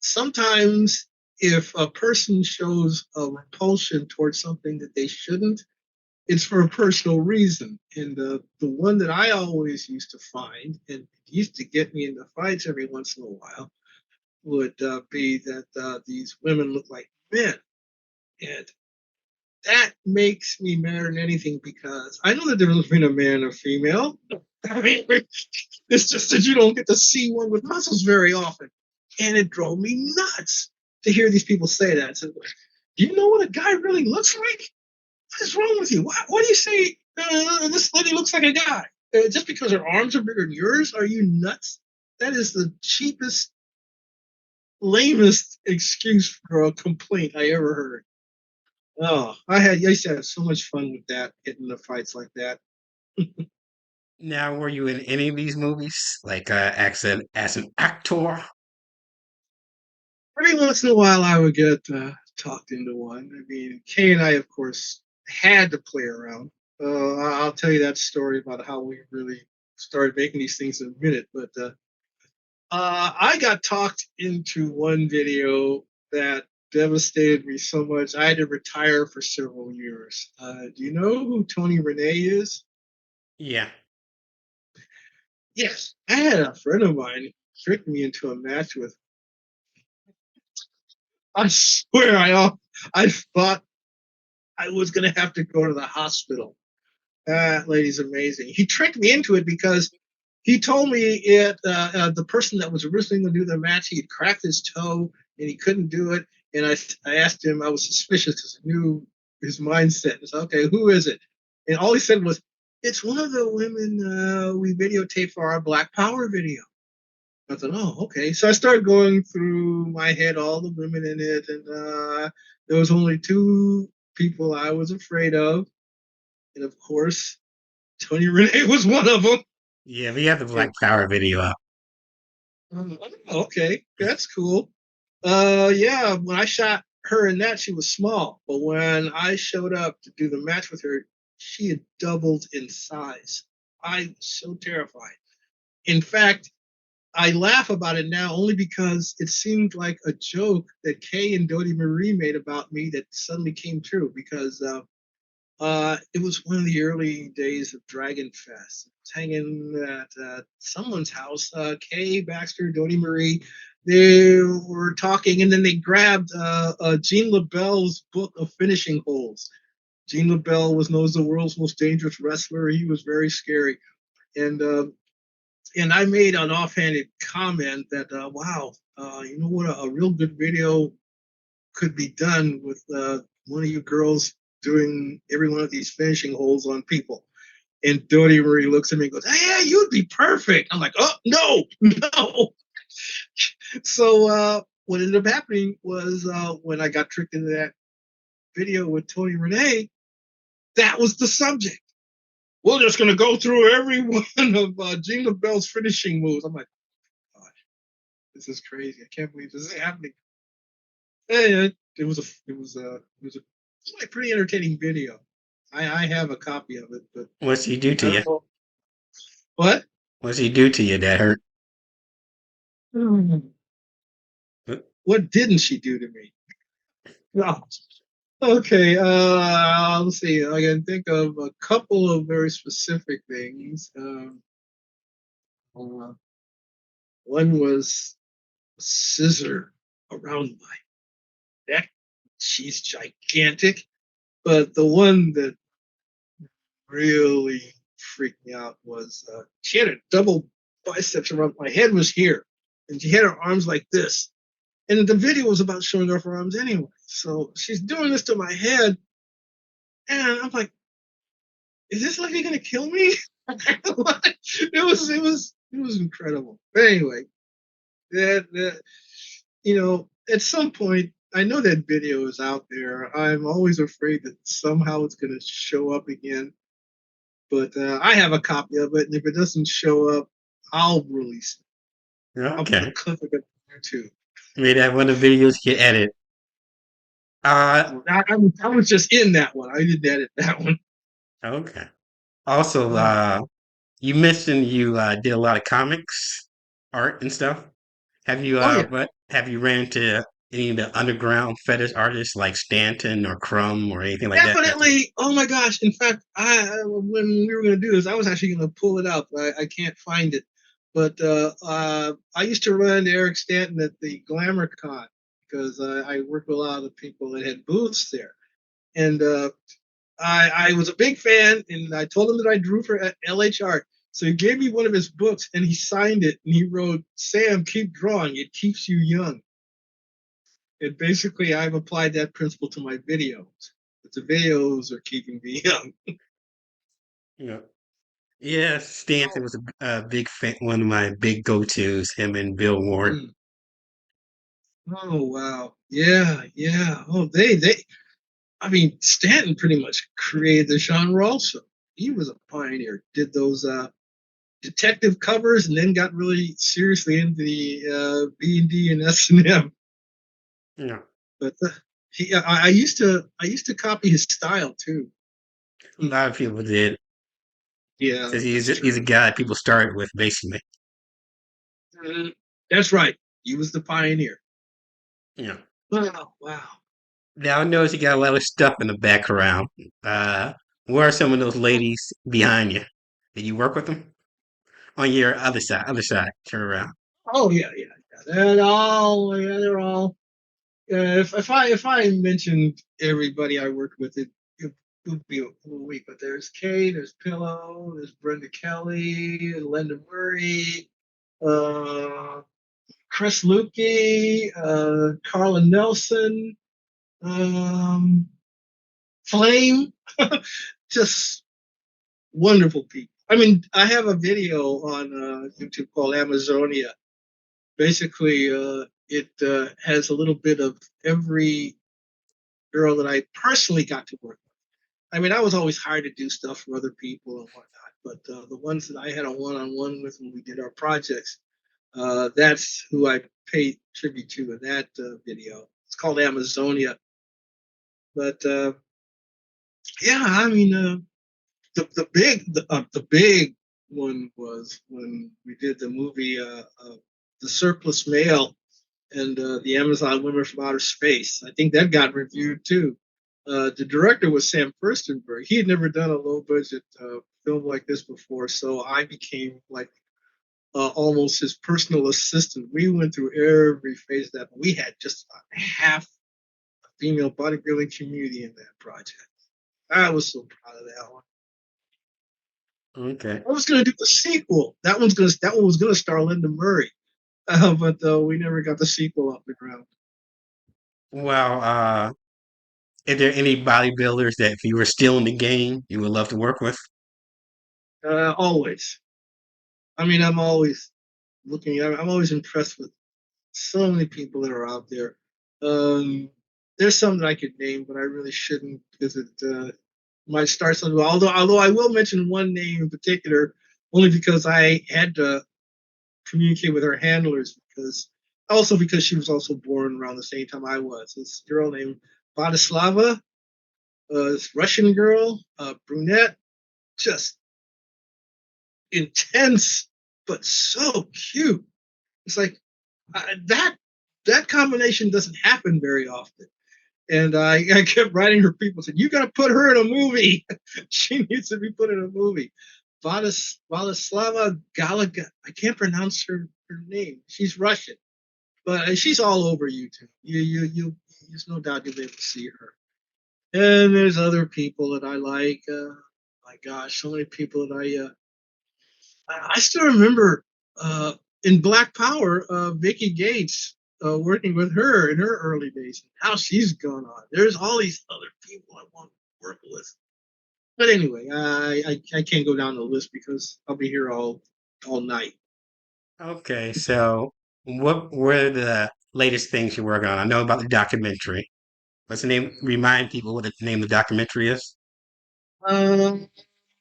sometimes if a person shows a repulsion towards something that they shouldn't, it's for a personal reason. And the one that I always used to find, and used to get me into fights every once in a while, would be that these women look like men. And that makes me mad than anything, because I know the difference between a man and a female. I mean, it's just that you don't get to see one with muscles very often. And it drove me nuts to hear these people say that. So, do you know what a guy really looks like? What is wrong with you? Why do you say this lady looks like a guy? Just because her arms are bigger than yours? Are you nuts? That is the cheapest, lamest excuse for a complaint I ever heard. Oh, I used to have so much fun with that, getting into fights like that. now, were you in any of these movies, like as an actor? Every once in a while, I would get talked into one. I mean, Kay and I, of course, had to play around. I'll tell you that story about how we really started making these things in a minute. But I got talked into one video that devastated me so much, I had to retire for several years. Do you know who Tony Renee is? Yeah. Yes, I had a friend of mine trick me into a match with. I swear, I thought I was going to have to go to the hospital. That lady's amazing. He tricked me into it because he told me the person that was originally going to do the match, he had cracked his toe and he couldn't do it. And I asked him, I was suspicious because I knew his mindset. I said, okay, who is it? And all he said was, it's one of the women we videotaped for our Black Power video. I thought, oh, okay. So I started going through my head all the women in it, and there was only two people I was afraid of, and of course, Tony Renee was one of them. Yeah, we have the Black And, Power video up. okay, that's cool. Yeah, when I shot her in that, she was small, but when I showed up to do the match with her, she had doubled in size. I was so terrified. In fact, I laugh about it now only because it seemed like a joke that Kay and Dodie Marie made about me that suddenly came true, because it was one of the early days of Dragon Fest. I was hanging at someone's house. Kay Baxter, Dodie Marie, they were talking, and then they grabbed Gene LaBelle's book of finishing holds. Gene LaBelle was known as the world's most dangerous wrestler. He was very scary, and I made an offhanded comment that, wow, you know what, a real good video could be done with one of you girls doing every one of these finishing holds on people. And Dodie Marie looks at me and goes, hey, yeah, you'd be perfect. I'm like, oh, no, no. So what ended up happening was when I got tricked into that video with Tony Renee, that was the subject. We're just going to go through every one of Gene LaBelle's finishing moves. I'm like, this is crazy. I can't believe this is happening. And it was a pretty entertaining video. I have a copy of it, but What's he do to I you? don't know what. What's he do to you that hurt? Hmm. Uh, What didn't she do to me? No. Okay, let's see. I can think of a couple of very specific things. Uh, one was a scissor around my neck. She's gigantic, but the one that really freaked me out was she had a double biceps around my head was here, and she had her arms like this. And the video was about showing off her arms anyway. So she's doing this to my head, and I'm like, is this lady gonna kill me? It was incredible. But anyway, that at some point, I know that video is out there. I'm always afraid that somehow it's gonna show up again. But I have a copy of it, and if it doesn't show up, I'll release it. I'll put a Okay. clip of it on YouTube. Maybe that one of the videos get edited. I was just in that one. I didn't edit that one. Okay. Also, Uh, you mentioned you did a lot of comics, art and stuff. oh yeah, Have you ran into any of the underground fetish artists like Stanton or Crumb or anything like that? definitely. Oh my gosh! In fact, when we were going to do this, I was actually going to pull it up. I can't find it, but I used to run into Eric Stanton at the Glamour Con because I worked with a lot of the people that had booths there, and I was a big fan, and I told him that I drew for LH Art. So he gave me one of his books, and he signed it, and he wrote, "Sam, keep drawing. It keeps you young." And basically, I've applied that principle to my videos. But the videos are keeping me young. Yeah. Yeah, Stanton was a big fan, one of my big go-tos, him and Bill Ward. Mm. Oh wow, yeah, yeah. Oh, they. I mean, Stanton pretty much created the genre. Also, he was a pioneer. Did those detective covers, and then got really seriously into the B&D and S&M. Yeah. But I used to copy his style too. A lot of people did. Yeah, Because that's he's a true. guy people started with, basically. Mhm. That's right. He was the pioneer. Yeah. Wow, wow. Now I notice you got a lot of stuff in the background. Uh, where are some of those ladies behind you? Did you work with them? On your other side, turn around. Oh yeah, yeah, yeah. They're all. If I mentioned everybody I worked with, it would be a week. But there's Kay, there's Pillow, there's Brenda Kelly, Linda Murray, uh, Chris Lukey, Carla Nelson, um, Flame, just wonderful people. I mean, I have a video on YouTube called Amazonia. Basically, it has a little bit of every girl that I personally got to work with. I mean, I was always hired to do stuff for other people and whatnot, but the ones that I had a one-on-one with when we did our projects, that's who I paid tribute to in that video. It's called Amazonia. But yeah, I mean, the big one was when we did the movie The Surplus Male and the Amazon Women from Outer Space. I think that got reviewed too. The director was Sam Furstenberg. He had never done a low budget film like this before, so I became like almost his personal assistant. We went through every phase of that. We had just about half a female bodybuilding community in that project. I was so proud of that one. Okay. I was going to do the sequel. That one was going to star Linda Murray, but we never got the sequel off the ground. Well, is there any bodybuilders that if you were still in the game, you would love to work with? Always. I mean, I'm always looking. I'm always impressed with so many people that are out there. Um, there's some that I could name, but I really shouldn't because it might start something. Although I will mention one name in particular, only because I had to communicate with her handlers because she was also born around the same time I was. This girl named Vladislava. this Russian girl, brunette, just intense, but so cute. It's like that combination doesn't happen very often. And I kept writing her people said, "You got to put her in a movie. She needs to be put in a movie." Vladislava Galaga. I can't pronounce her name. She's Russian, but she's all over YouTube. There's no doubt you'll be able to see her. And there's other people that I like. My gosh, so many people that I still remember in Black Power, Vicky Gates working with her in her early days. How she's gone on. There's all these other people I want to work with. But anyway, I can't go down the list because I'll be here all night. Okay, so what were the latest things you're working on? I know about the documentary. What's the name? Remind people what the name of the documentary is. I'm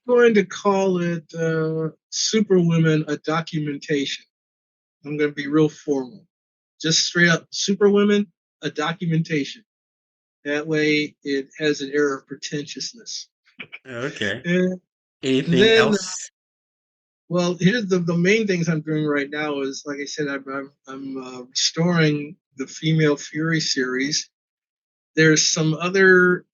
going to call it Superwomen, a documentation. I'm going to be real formal. Just straight up Superwomen, a documentation. That way it has an air of pretentiousness. Okay. And Anything then, else? well, here's the main things I'm doing right now is, like I said, I'm restoring the Female Fury series. There's some other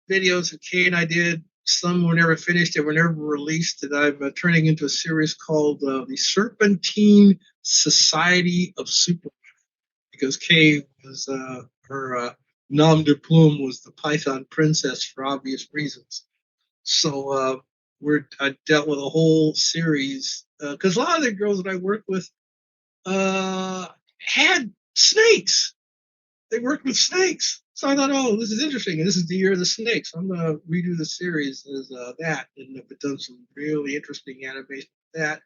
videos that Kay and I did. Some were never finished. They were never released. That I'm turning into a series called the Serpentine Society of Super. Because Kay was her nom de plume was the Python Princess for obvious reasons. So I dealt with a whole series because a lot of the girls that I worked with had snakes. They worked with snakes. So I thought, oh, this is interesting. And this is the year of the snakes. So I'm going to redo the series as that. And I've done some really interesting animation with that.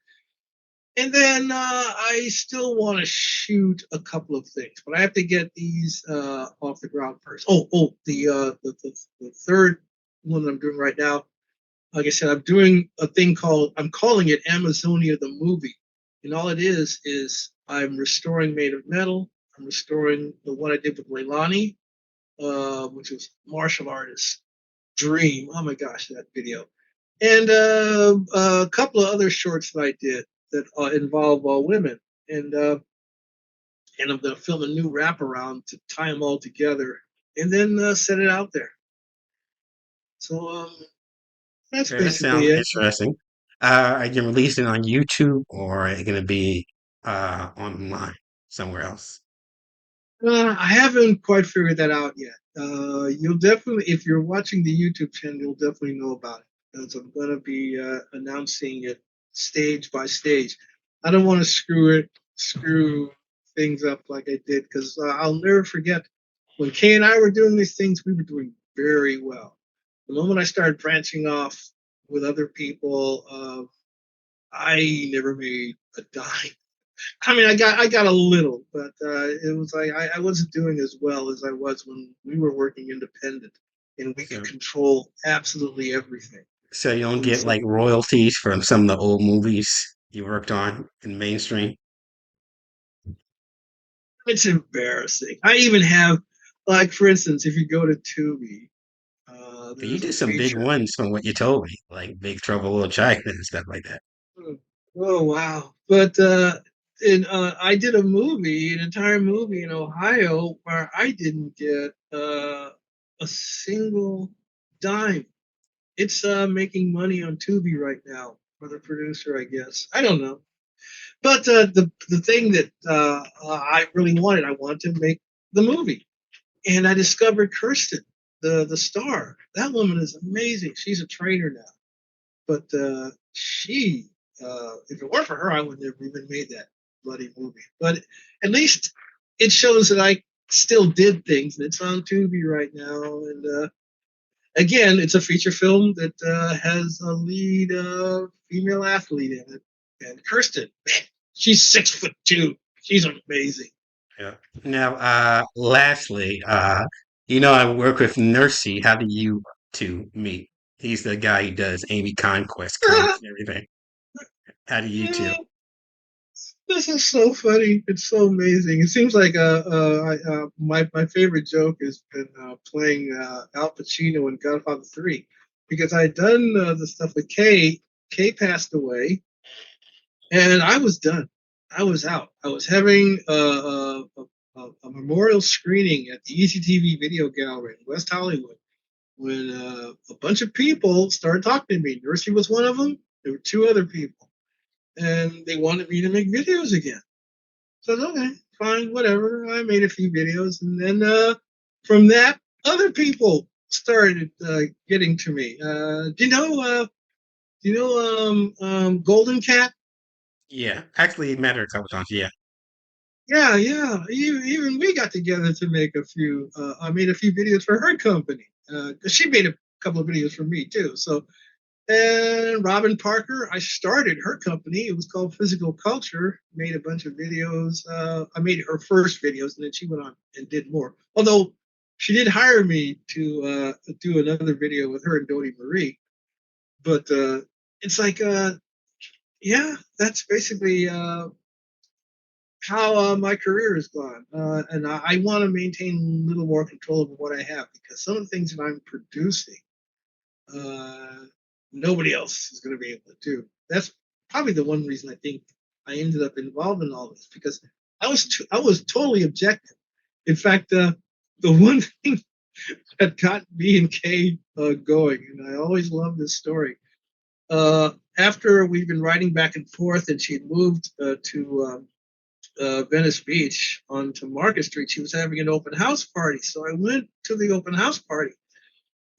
And then I still want to shoot a couple of things, but I have to get these off the ground first. The third one that I'm doing right now, like I said, I'm doing a thing I'm calling it Amazonia the movie, and all it is I'm restoring Made of Metal. I'm restoring the one I did with Leilani, which was martial artist dream. Oh my gosh, that video, and a couple of other shorts that I did that involve women, and I'm going to film a new wraparound to tie them all together, and then set it out there. So that's Okay, that basically sounds it. interesting. Are you releasing on YouTube or are you going to be online somewhere else? I haven't quite figured that out yet. You'll definitely, if you're watching the YouTube channel, you'll definitely know about it. Because I'm going to be announcing it stage by stage. I don't want to screw things up like I did, because I'll never forget when Kay and I were doing these things, we were doing very well. The moment I started branching off with other people, I never made a dime. I mean, I got a little, but it was like I wasn't doing as well as I was when we were working independent and we could So, control absolutely everything. so you don't And get so like royalties from some of the old movies you worked on in mainstream? it's embarrassing. I even have, like, for instance, if you go to Tubi, You there's a did some big feature. ones from what you told me, like Big Trouble in Little China and stuff like that. Oh wow! But I did a movie, an entire movie in Ohio, where I didn't get a single dime. It's making money on Tubi right now for the producer, I guess. I don't know. But the thing that I really I wanted to make the movie, and I discovered Kirsten, the star. That woman is amazing. She's a trainer now, but if it weren't for her, I would never even made that bloody movie. But at least it shows that I still did things, and it's on Tubi right now. And again, it's a feature film that has a lead female athlete in it, and Kirsten, man, she's 6'2". She's amazing. Yeah. Now, lastly, I work with Nursey. How do you two meet? He's the guy who does Amy Conquest comics and everything. How do you two? This is so funny. It's so amazing. It seems like my favorite joke has been playing Al Pacino in Godfather 3 because I had done the stuff with Kay. Kay passed away, and I was done. I was out. I was having a memorial screening at the Easy TV Video Gallery in West Hollywood when a bunch of people started talking to me. Nursey was one of them. There were two other people, and they wanted me to make videos again. So I was okay, fine, whatever. I made a few videos, and then from that, other people started getting to me. Do you know? Golden Cat? Yeah, actually, it mattered a couple times. Yeah. Yeah, yeah. Even we got together to make a few. I made a few videos for her company. She made a couple of videos for me too. So, and Robin Parker, I started her company. It was called Physical Culture. Made a bunch of videos. I made her first videos, and then she went on and did more. Although she did hire me to do another video with her and Dodie Marie. But it's like, yeah, that's basically how my career has gone. And I want to maintain a little more control over what I have because some of the things that I'm producing, uh, nobody else is going to be able to do. That's probably the one reason I think I ended up involved in all this because I was totally objective. In fact, the one thing that got me and Kay going, and I always love this story. After we've been writing back and forth, and she moved to Venice Beach onto Market Street, she was having an open house party. So I went to the open house party,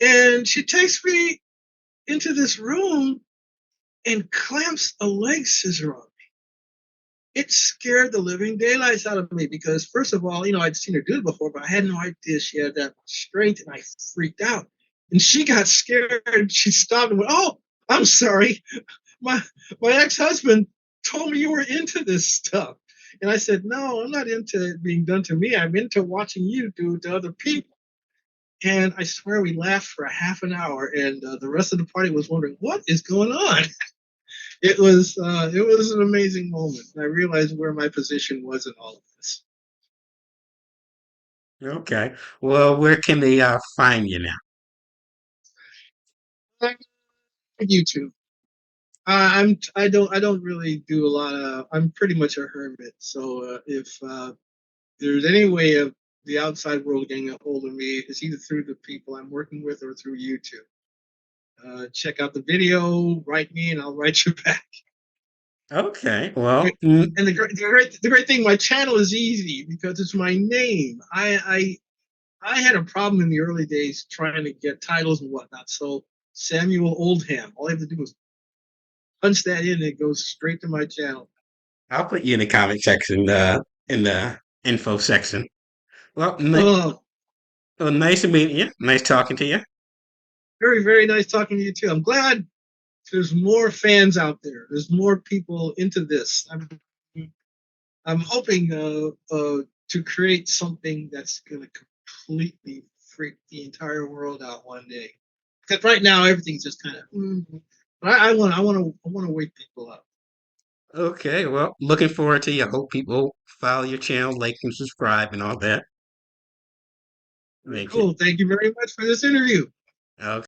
and she takes me into this room and clamps a leg scissor on me. It scared the living daylights out of me because, first of all, I'd seen her do it before, but I had no idea she had that much strength, and I freaked out. And she got scared. She stopped and went, "Oh, I'm sorry. My ex-husband told me you were into this stuff." And I said, "No, I'm not into it being done to me. I'm into watching you do it to other people." And I swear we laughed for a half an hour, and the rest of the party was wondering what is going on. It was an amazing moment. I realized where my position was in all of this. Okay. Well, where can they find you now? YouTube. I don't really do a lot of. I'm pretty much a hermit. So if there's any way of the outside world getting a hold of me, it's either through the people I'm working with or through YouTube. Check out the video, write me, and I'll write you back. Okay. Well, And the great thing, my channel is easy because it's my name. I had a problem in the early days trying to get titles and whatnot. So Samuel Oldham, all I have to do is punch that in, and it goes straight to my channel. I'll put you in the comment section, in the info section. Well, Oh, well, nice to meet you. Nice talking to you. very, very nice talking to you too. I'm glad there's more fans out there. There's more people into this. I'm hoping to create something that's going to completely freak the entire world out one day. Because right now everything's just kind of. But I want to wake people up. Okay. Well, looking forward to you. I hope people follow your channel, like and subscribe, and all that. Thank you. Cool. Thank you very much for this interview. Okay.